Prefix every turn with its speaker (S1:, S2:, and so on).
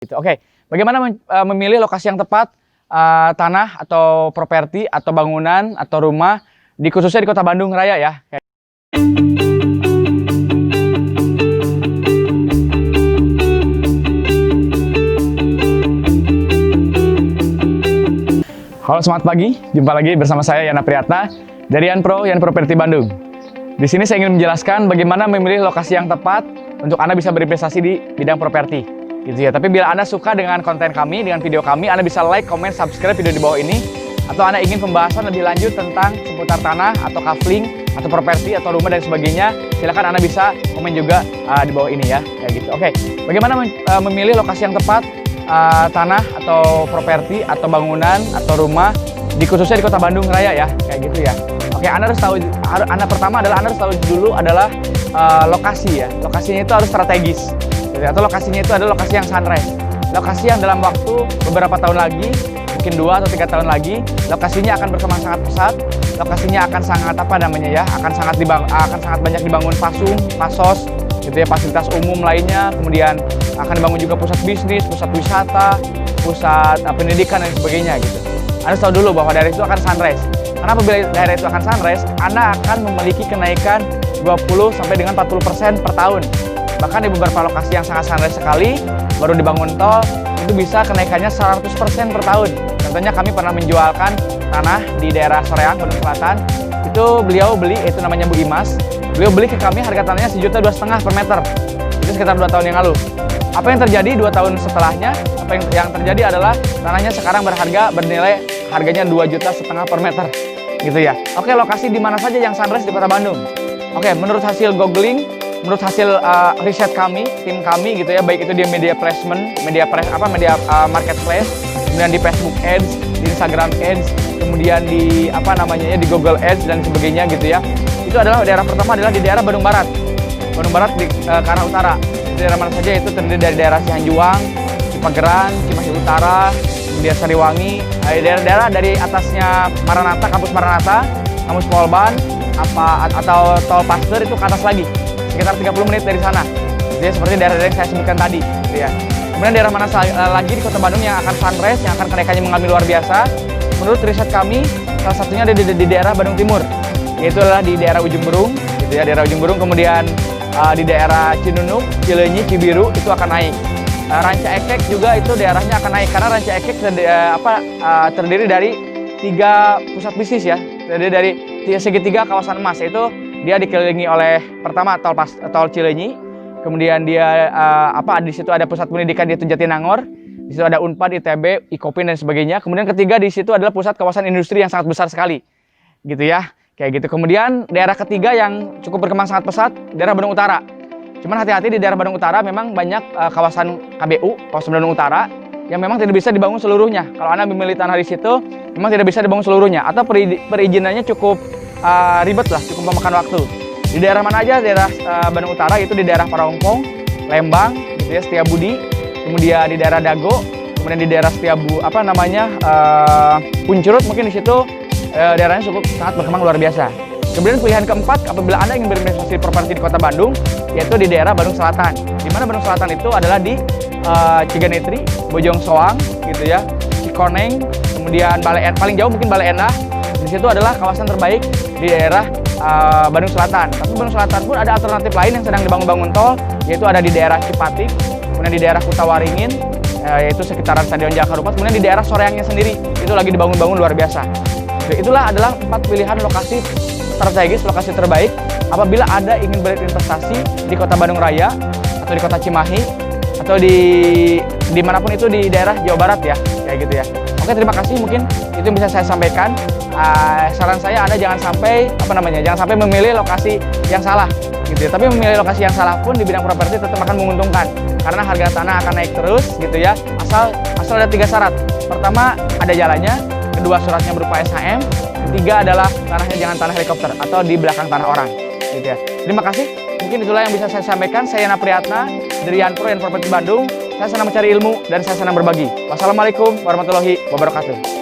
S1: Gitu. Oke, bagaimana memilih lokasi yang tepat tanah atau properti atau bangunan atau rumah khususnya di Kota Bandung Raya ya. Halo, selamat pagi. Jumpa lagi bersama saya Yana Priyatna dari Yanpro Properti Bandung. Di sini saya ingin menjelaskan bagaimana memilih lokasi yang tepat untuk Anda bisa berinvestasi di bidang properti. Gitu ya. Tapi bila Anda suka dengan konten kami, dengan video kami, Anda bisa like, comment, subscribe video di bawah ini. Atau Anda ingin pembahasan lebih lanjut tentang seputar tanah atau kafling atau properti atau rumah dan sebagainya, silakan Anda bisa komen juga di bawah ini ya. Kayak gitu. Oke, bagaimana memilih lokasi yang tepat tanah atau properti atau bangunan atau rumah khususnya di Kota Bandung Raya ya. Kayak gitu ya. Oke, Anda harus tahu, pertama adalah Anda harus tahu dulu adalah lokasi ya. Lokasinya itu harus strategis. Atau lokasinya itu adalah lokasi yang sunrise, lokasi yang dalam waktu beberapa tahun lagi, mungkin 2 atau 3 tahun lagi, lokasinya akan berkembang sangat pesat, lokasinya akan sangat akan sangat banyak dibangun pasos, gitu ya, fasilitas umum lainnya, kemudian akan dibangun juga pusat bisnis, pusat wisata, pusat pendidikan dan sebagainya gitu. Anda tahu dulu bahwa daerah itu akan sunrise. Karena apabila daerah itu akan sunrise, Anda akan memiliki kenaikan 20 sampai dengan 40% per tahun. Bahkan di beberapa lokasi yang sangat sunrise sekali, baru dibangun tol, itu bisa kenaikannya 100% per tahun. Contohnya kami pernah menjualkan tanah di daerah Soreang, Bandung Selatan. Itu beliau beli, itu namanya Bu Imas. Beliau beli ke kami harga tanahnya 1,2 juta per meter. Itu sekitar 2 tahun yang lalu. Apa yang terjadi 2 tahun setelahnya? Apa yang terjadi adalah tanahnya sekarang bernilai harganya 2,5 juta per meter. Gitu ya. Oke, lokasi di mana saja yang sunrise di Kota Bandung? Oke, menurut hasil googling, menurut hasil riset kami, tim kami gitu ya, baik itu di media placement, media marketplace, kemudian di Facebook Ads, di Instagram Ads, kemudian di di Google Ads dan sebagainya gitu ya. Itu adalah daerah pertama adalah di daerah Bandung Barat. Bandung Barat ke arah utara. Di daerah mana saja itu terdiri dari daerah Cihanjuang, Cipageran, Cimahi Utara, kemudian Sariwangi, daerah-daerah dari atasnya Maranatha, kampus Maranatha, kampus Polban, atau tol Pasteur itu ke atas lagi. Sekitar 30 menit dari sana. Jadi seperti daerah-daerah yang saya sebutkan tadi, gitu ya. Kemudian daerah mana lagi di Kota Bandung yang akan sunrise, yang akan kenaikannya mengalami luar biasa? Menurut riset kami, salah satunya ada di daerah Bandung Timur, yaitu adalah di daerah Ujung Berung, gitu ya, daerah Ujung Berung. Kemudian di daerah Cinunuk, Cileunyi, Cibiru itu akan naik. Ranca Ekek juga itu daerahnya akan naik karena Ranca Ekek terdiri dari 3 pusat bisnis ya, terdiri dari segitiga kawasan emas, yaitu dia dikelilingi oleh pertama tol Cileunyi, kemudian dia di situ ada pusat pendidikan yaitu Jatinangor, di situ ada Unpad, ITB, Ikopin dan sebagainya. Kemudian ketiga di situ adalah pusat kawasan industri yang sangat besar sekali, gitu ya, kayak gitu. Kemudian daerah ketiga yang cukup berkembang sangat pesat, daerah Bandung Utara. Cuman hati-hati di daerah Bandung Utara memang banyak kawasan KBU, kawasan Bandung Utara, yang memang tidak bisa dibangun seluruhnya. Kalau Anda memilih tanah di situ, memang tidak bisa dibangun seluruhnya, atau perizinannya cukup ribet lah, cukup memakan waktu. Di daerah mana aja? Daerah Bandung Utara itu di daerah Parongpong, Lembang, gitu ya, Setiabudi, kemudian di daerah Dago, kemudian di daerah Puncurut, mungkin di situ daerahnya cukup sangat berkembang luar biasa. Kemudian pilihan keempat, apabila Anda ingin berinvestasi properti di Kota Bandung, yaitu di daerah Bandung Selatan. Di mana Bandung Selatan itu adalah di Ciganetri, Bojong Soang, gitu ya, Cikoneng, kemudian paling jauh mungkin Bale Endah. Di situ adalah kawasan terbaik di daerah Bandung Selatan. Tapi Bandung Selatan pun ada alternatif lain yang sedang dibangun tol, yaitu ada di daerah Cipatik, kemudian di daerah Kutawaringin, yaitu sekitaran Stadion Jakarupat, kemudian di daerah Soreangnya sendiri, itu lagi dibangun luar biasa. Itulah adalah 4 pilihan lokasi strategis, lokasi terbaik apabila Anda ingin berinvestasi di Kota Bandung Raya, atau di Kota Cimahi, atau di manapun itu di daerah Jawa Barat ya, kayak gitu ya. Oke, terima kasih, mungkin itu yang bisa saya sampaikan. Saran saya Anda jangan sampai memilih lokasi yang salah gitu ya. Tapi memilih lokasi yang salah pun di bidang properti tetap akan menguntungkan karena harga tanah akan naik terus gitu ya. Asal ada 3 syarat. Pertama, ada jalannya, kedua suratnya berupa SHM, ketiga adalah tanahnya jangan tanah helikopter atau di belakang tanah orang gitu ya. Terima kasih. Mungkin itulah yang bisa saya sampaikan. Saya Yana Priyatna dari Yanpro Properti Bandung. Saya senang mencari ilmu dan saya senang berbagi. Wassalamualaikum warahmatullahi wabarakatuh.